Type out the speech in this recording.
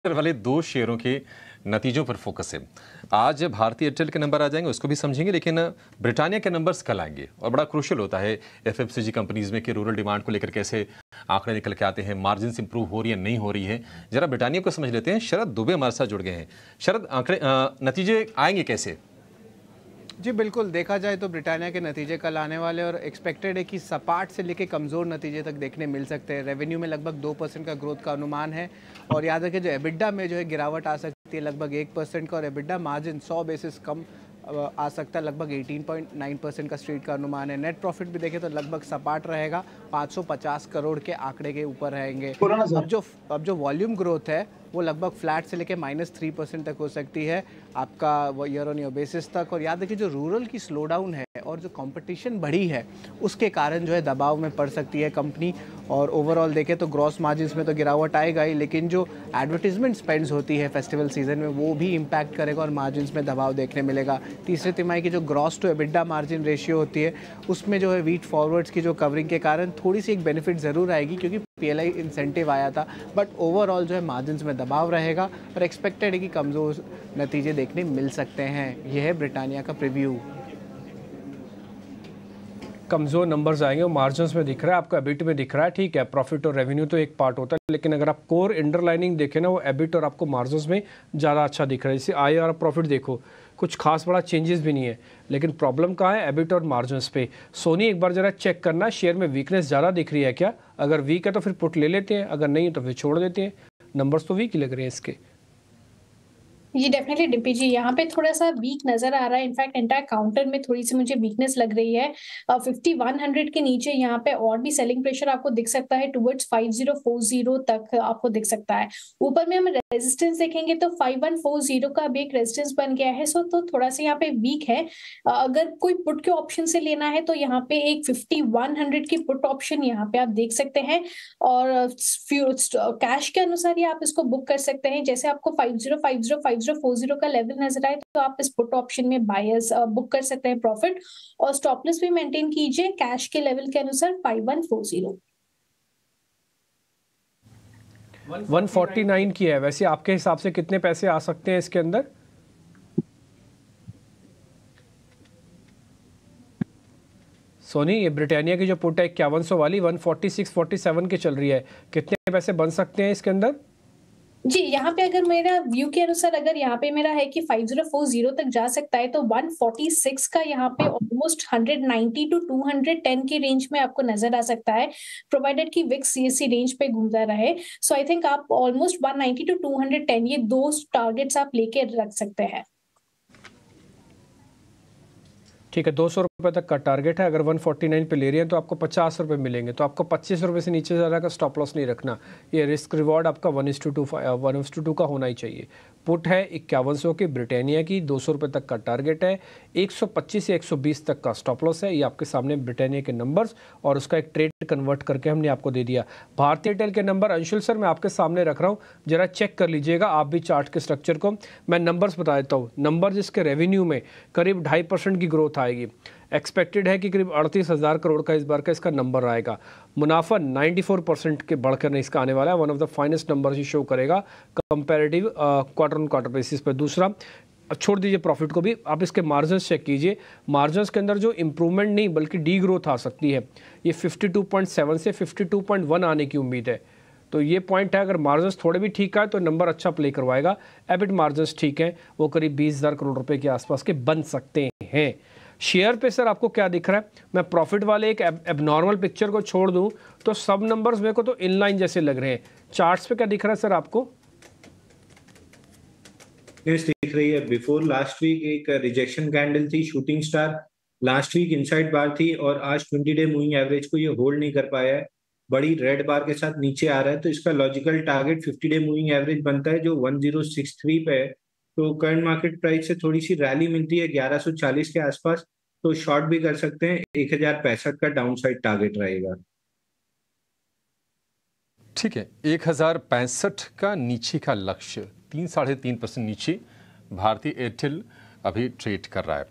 वाले दो शेयरों के नतीजों पर फोकस है। आज भारतीय एयरटेल के नंबर आ जाएंगे, उसको भी समझेंगे, लेकिन ब्रिटानिया के नंबर्स कल आएंगे और बड़ा क्रूशियल होता है एफएमसीजी कंपनीज में कि रूरल डिमांड को लेकर कैसे आंकड़े निकल के आते हैं, मार्जिन इंप्रूव हो रही है नहीं हो रही है। जरा ब्रिटानिया को समझ लेते हैं। शरद दुबे हमारे साथ जुड़ गए हैं। शरद, आंकड़े नतीजे आएंगे कैसे? जी बिल्कुल, देखा जाए तो ब्रिटानिया के नतीजे कल आने वाले और एक्सपेक्टेड है कि सपाट से लेकर कमज़ोर नतीजे तक देखने मिल सकते हैं। रेवेन्यू में लगभग 2% का ग्रोथ का अनुमान है और याद रखें जो एबिडा में जो है गिरावट आ सकती है लगभग 1% का, और एबिडा मार्जिन 100 बेसिस कम आ सकता है, लगभग 18.9% का स्ट्रीट का अनुमान है। नेट प्रॉफिट भी देखें तो लगभग सपाट रहेगा, 550 करोड़ के आंकड़े के ऊपर रहेंगे। अब जो वॉल्यूम ग्रोथ है वो लगभग फ्लैट से लेके -3% तक हो सकती है आपका वो ईयर ऑन ईयर बेसिस तक। और याद रखिए जो रूरल की स्लो डाउन है और जो कंपटीशन बढ़ी है उसके कारण जो है दबाव में पड़ सकती है कंपनी। और ओवरऑल देखें तो ग्रॉस मार्जिन्स में तो गिरावट आएगा ही, लेकिन जो एडवर्टीजमेंट स्पेंड्स होती है फेस्टिवल सीजन में वो भी इम्पैक्ट करेगा और मार्जिन्स में दबाव देखने मिलेगा। तीसरे तिमाही की जो gross to EBITDA margin ratio होती है उसमें जो है वीट फॉरवर्ड्स की जो कवरिंग के कारण थोड़ी सी एक बेनिफिट ज़रूर आएगी क्योंकि पीएलआई इंसेंटिव आया था, बट ओवरऑल जो है मार्जिन्स में दबाव रहेगा और एक्सपेक्टेड है कि कमज़ोर नतीजे देखने मिल सकते हैं। यह है ब्रिटानिया का प्रीव्यू। कमज़ोर नंबर्स आएंगे, वो मार्जिन्स में दिख रहा है, आपका एबिट में दिख रहा है, ठीक है। प्रॉफिट और रेवेन्यू तो एक पार्ट होता है, लेकिन अगर आप कोर अंडरलाइनिंग देखें ना, वो एबिट और आपको मार्जिन्स में ज़्यादा अच्छा दिख रहा है। जैसे आय और प्रॉफिट देखो, कुछ खास बड़ा चेंजेस भी नहीं है, लेकिन प्रॉब्लम कहाँ है? एबिट और मार्जिन्स पे। सोनी एक बार ज़रा चेक करना, शेयर में वीकनेस ज़्यादा दिख रही है क्या? अगर वीक है तो फिर पुट ले लेते हैं, अगर नहीं है तो फिर छोड़ देते हैं। नंबर्स तो वीक ही लग रहे हैं इसके। ये डेफिनेटली डिम्पी जी, यहाँ पे थोड़ा सा वीक नजर आ रहा है। इनफैक्ट एंटायर काउंटर में थोड़ी सी मुझे वीकनेस लग रही है। 5100 के नीचे यहाँ पे और भी सेलिंग प्रेशर आपको दिख सकता है, टुवर्ड्स 5040 तक आपको दिख सकता है। ऊपर में हम रेजिस्टेंस देखेंगे तो 5140 का भी एक रेजिस्टेंस बन गया है, सो तो थोड़ा सा यहाँ पे वीक है। अगर कोई पुट के ऑप्शन से लेना है तो यहाँ पे एक 5100 की पुट ऑप्शन यहाँ पे आप देख सकते हैं और कैश के अनुसार ही आप इसको बुक कर सकते हैं। जैसे आपको 5040 का लेवल नजर आए तो आप इस पुट ऑप्शन में बायर्स बुक कर सकते हैं प्रॉफिट, और स्टॉप लॉस भी मेंटेन कीजिए कैश के लेवल के अनुसार 5140। 149 की है, वैसे आपके हिसाब से कितने पैसे आ सकते हैं इसके अंदर? सोनी, ये ब्रिटानिया की जो पुट है 5100 वाली 146-47 की चल रही है, कितने पैसे बन सकते हैं इसके अंदर? जी, यहाँ पे अगर मेरा व्यू के अनुसार अगर यहाँ पे मेरा है कि 5040 तक जा सकता है तो 146 का यहाँ पे ऑलमोस्ट 190 टू 210 की रेंज में आपको नजर आ सकता है, प्रोवाइडेड कि विक्स सीएससी रेंज पे घूमता रहे। सो आई थिंक आप ऑलमोस्ट 190 टू 210 ये दो टारगेट्स आप लेके रख सकते हैं। ठीक है, 200 रुपये तक का टारगेट है। अगर 149 पे ले रहे हैं तो आपको 50 रुपये मिलेंगे, तो आपको 25 रुपये से नीचे ज़्यादा का स्टॉप लॉस नहीं रखना। ये रिस्क रिवॉर्ड आपका 1:2 का होना ही चाहिए। पुट है 5100 की ब्रिटानिया की, 200 रुपये तक का टारगेट है, 125 से 120 तक का स्टॉप लॉस है। ये आपके सामने ब्रिटानिया के नंबर्स और उसका एक ट्रेड कन्वर्ट करके हमने आपको दे दिया। भारतीय एयरटेल के नंबर अंशुल सर मैं आपके सामने रख रहा हूँ, जरा चेक कर लीजिएगा आप भी चार्ट के स्ट्रक्चर को। मैं नंबर्स बता देता हूँ। नंबर जिसके रेवेन्यू में करीब 2.5% की ग्रोथ आएगी, एक्सपेक्टेड है कि करीब 38,000 करोड़ का इस बार का इसका नंबर आएगा। मुनाफा 94% के बढ़कर इसका आने वाला है, one of the finest number ही शो करेगा comparative quarter on quarter basis पर। दूसरा, छोड़ दीजिए प्रॉफिट को भी, आप इसके मार्जिन्स चेक कीजिए। मार्जिन्स के अंदर जो इंप्रूवमेंट नहीं बल्कि डी ग्रोथ आ सकती है। ये 52.7 से 52.1 आने की उम्मीद है, तो ये पॉइंट है। अगर मार्जिन्स थोड़े भी ठीक आए तो नंबर अच्छा प्ले करवाएगा। एबिट मार्जिन्स ठीक हैं, वो करीब 20,000 करोड़ रुपए के आसपास के बन सकते हैं। शेयर पे सर आपको क्या दिख रहा है? मैं प्रॉफिट वाले एक एबनॉर्मल पिक्चर को छोड़ दूं तो सब नंबर्स मेरे को तो इनलाइन जैसे लग रहे हैं। चार्ट्स पे क्या दिख रहा है सर आपको? दिख रही है। बिफोर लास्ट वीक एक रिजेक्शन कैंडल थी, shooting star. Last week inside bar थी और आज 20 डे मूविंग एवरेज को ये होल्ड नहीं कर पाया है, बड़ी रेड बार के साथ नीचे आ रहा है। तो इसका logical target 50 day moving average बनता है जो 1063 पे है। तो करंट मार्केट प्राइस से थोड़ी सी रैली मिलती है 1140 के आसपास, तो शॉर्ट भी कर सकते हैं। 1065 का डाउन साइड टारगेट रहेगा। ठीक है, 1065 का नीचे का लक्ष्य, 3-3.5% नीचे भारतीय एयरटेल अभी ट्रेड कर रहा है।